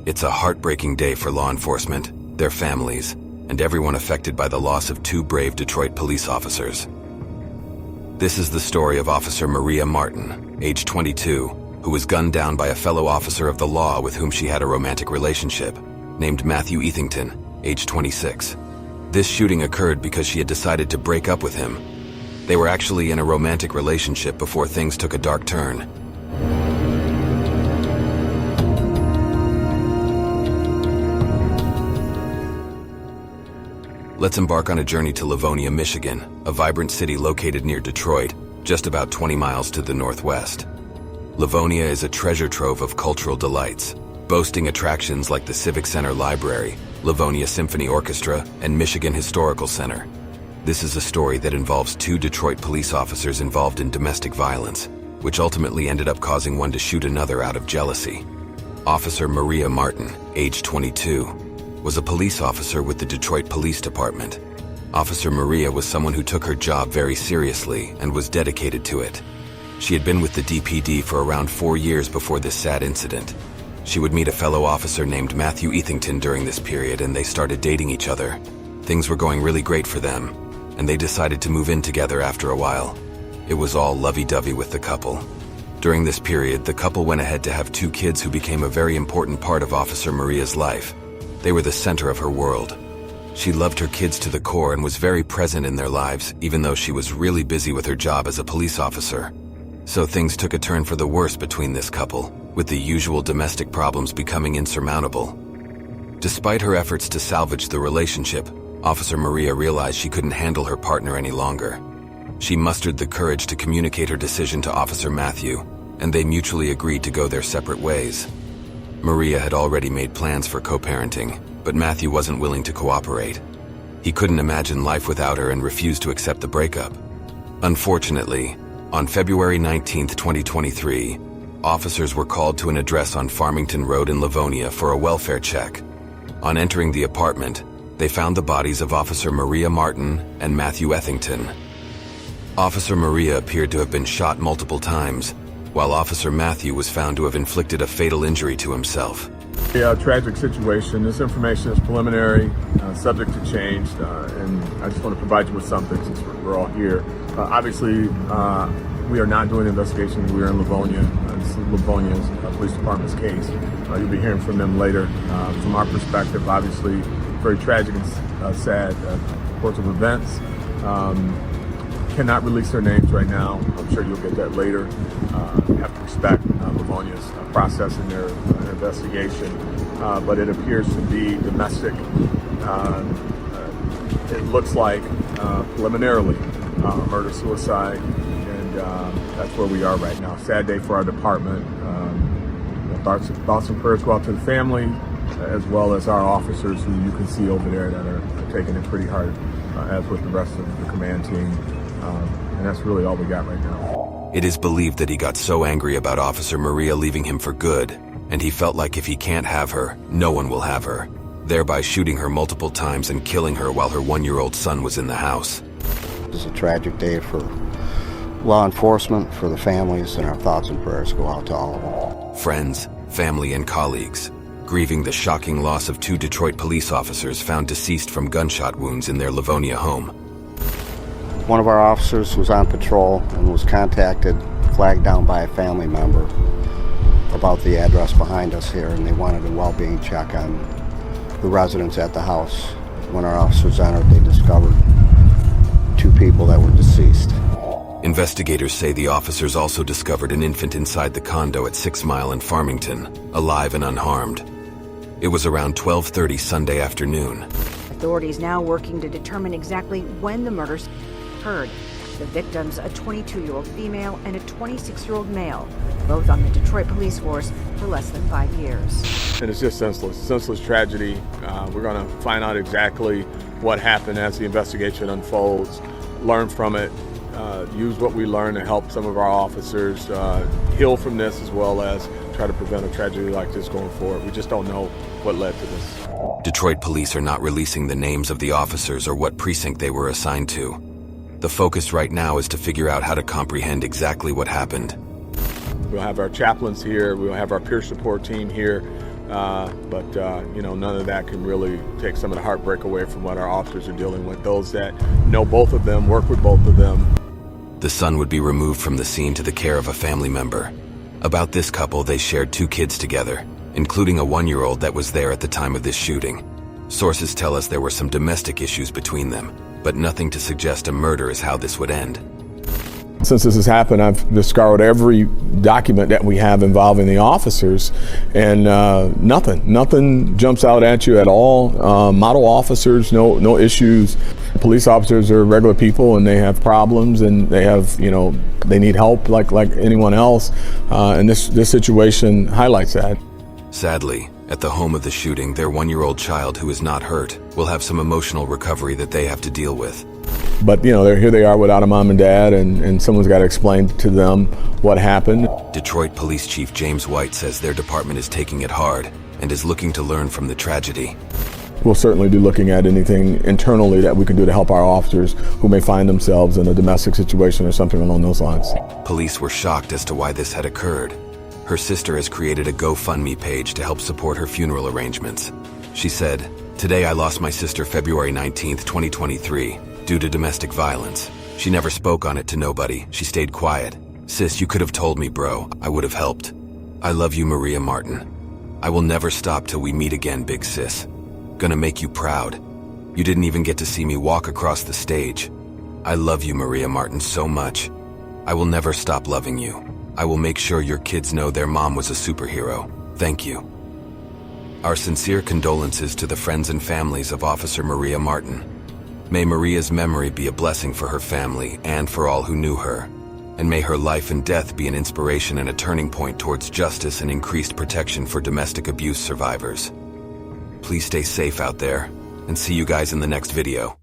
It's a heartbreaking day for law enforcement, their families, and everyone affected by the loss of two brave Detroit police officers. This is the story of Officer Maria Martin, age 22, who was gunned down by a fellow officer of the law with whom she had a romantic relationship, named Matthew Ethington, age 26. This shooting occurred because she had decided to break up with him. They were actually in a romantic relationship before things took a dark turn. Let's embark on a journey to Livonia, Michigan, a vibrant city located near Detroit, just about 20 miles to the northwest. Livonia is a treasure trove of cultural delights, boasting attractions like the Civic Center Library, Livonia Symphony Orchestra, and Michigan Historical Center. This is a story that involves two Detroit police officers involved in domestic violence, which ultimately ended up causing one to shoot another out of jealousy. Officer Maria Martin, age 22, was a police officer with the Detroit Police Department. Officer Maria was someone who took her job very seriously and was dedicated to it. She had been with the DPD for around 4 years before this sad incident. She would meet a fellow officer named Matthew Ethington during this period, and they started dating each other. Things were going really great for them, and they decided to move in together after a while. It was all lovey-dovey with the couple. During this period, the couple went ahead to have 2 kids who became a very important part of Officer Maria's life. They were the center of her world. She loved her kids to the core and was very present in their lives, even though she was really busy with her job as a police officer. So things took a turn for the worse between this couple, with the usual domestic problems becoming insurmountable. Despite her efforts to salvage the relationship, Officer Maria realized she couldn't handle her partner any longer. She mustered the courage to communicate her decision to Officer Matthew, and they mutually agreed to go their separate ways. Maria had already made plans for co-parenting, but Matthew wasn't willing to cooperate. He couldn't imagine life without her and refused to accept the breakup. Unfortunately, on February 19, 2023, officers were called to an address on Farmington Road in Livonia for a welfare check. On entering the apartment, they found the bodies of Officer Maria Martin and Matthew Ethington. Officer Maria appeared to have been shot multiple times, while Officer Matthew was found to have inflicted a fatal injury to himself. A tragic situation. This information is preliminary, subject to change, and I just want to provide you with something since we're all here. Obviously, we are not doing an investigation. We are in Livonia. This is Livonia's Police Department's case. You'll be hearing from them later. From our perspective, obviously, very tragic and sad course of events. Cannot release their names right now. I'm sure you'll get that later. We have to respect Livonia's process in their investigation, but it appears to be domestic. It looks like preliminarily murder-suicide, and that's where we are right now. Sad day for our department. Thoughts and prayers go out to the family, as well as our officers who you can see over there that are taking it pretty hard, as with the rest of the command team. And that's really all we got right now. It is believed that he got so angry about Officer Maria leaving him for good, and he felt like if he can't have her, no one will have her, thereby shooting her multiple times and killing her while her 1-year-old son was in the house. This is a tragic day for law enforcement, for the families, and our thoughts and prayers go out to all of them. Friends, family, and colleagues, grieving the shocking loss of 2 Detroit police officers found deceased from gunshot wounds in their Livonia home. One of our officers was on patrol and was contacted, flagged down by a family member about the address behind us here, and they wanted a well-being check on the residents at the house. When our officers entered, they discovered 2 people that were deceased. Investigators say the officers also discovered an infant inside the condo at 6 Mile in Farmington, alive and unharmed. It was around 12:30 Sunday afternoon. Authorities now working to determine exactly when the murders occurred. The victims, a 22-year-old female and a 26-year-old male, both on the Detroit police force for less than 5 years. And it's just senseless tragedy. We're going to find out exactly what happened as the investigation unfolds, learn from it, use what we learn to help some of our officers heal from this, as well as try to prevent a tragedy like this going forward. We just don't know what led to this. Detroit police are not releasing the names of the officers or what precinct they were assigned to. The focus right now is to figure out how to comprehend exactly what happened. We'll have our chaplains here, we'll have our peer support team here, None of that can really take some of the heartbreak away from what our officers are dealing with. Those that know both of them, work with both of them. The son would be removed from the scene to the care of a family member. About this couple, they shared 2 kids together, including a 1-year-old that was there at the time of this shooting. Sources tell us there were some domestic issues between them, but nothing to suggest a murder is how this would end. Since this has happened, I've scoured every document that we have involving the officers, and nothing jumps out at you at all. Model officers, no issues. Police officers are regular people, and they have problems, and they have, they need help like anyone else. And this situation highlights that. Sadly, at the home of the shooting, their 1-year-old child who is not hurt will have some emotional recovery that they have to deal with. But here they are without a mom and dad, and someone's got to explain to them what happened. Detroit Police Chief James White says their department is taking it hard and is looking to learn from the tragedy. We'll certainly be looking at anything internally that we can do to help our officers who may find themselves in a domestic situation or something along those lines. Police were shocked as to why this had occurred. Her sister has created a GoFundMe page to help support her funeral arrangements. She said, "Today I lost my sister February 19th, 2023. Due to domestic violence. She never spoke on it to nobody. She stayed quiet. Sis, you could have told me, bro. I would have helped. I love you, Maria Martin. I will never stop till we meet again, big sis. Gonna make you proud. You didn't even get to see me walk across the stage. I love you, Maria Martin, so much. I will never stop loving you. I will make sure your kids know their mom was a superhero. Thank you." Our sincere condolences to the friends and families of Officer Maria Martin. May Maria's memory be a blessing for her family and for all who knew her. And may her life and death be an inspiration and a turning point towards justice and increased protection for domestic abuse survivors. Please stay safe out there, and see you guys in the next video.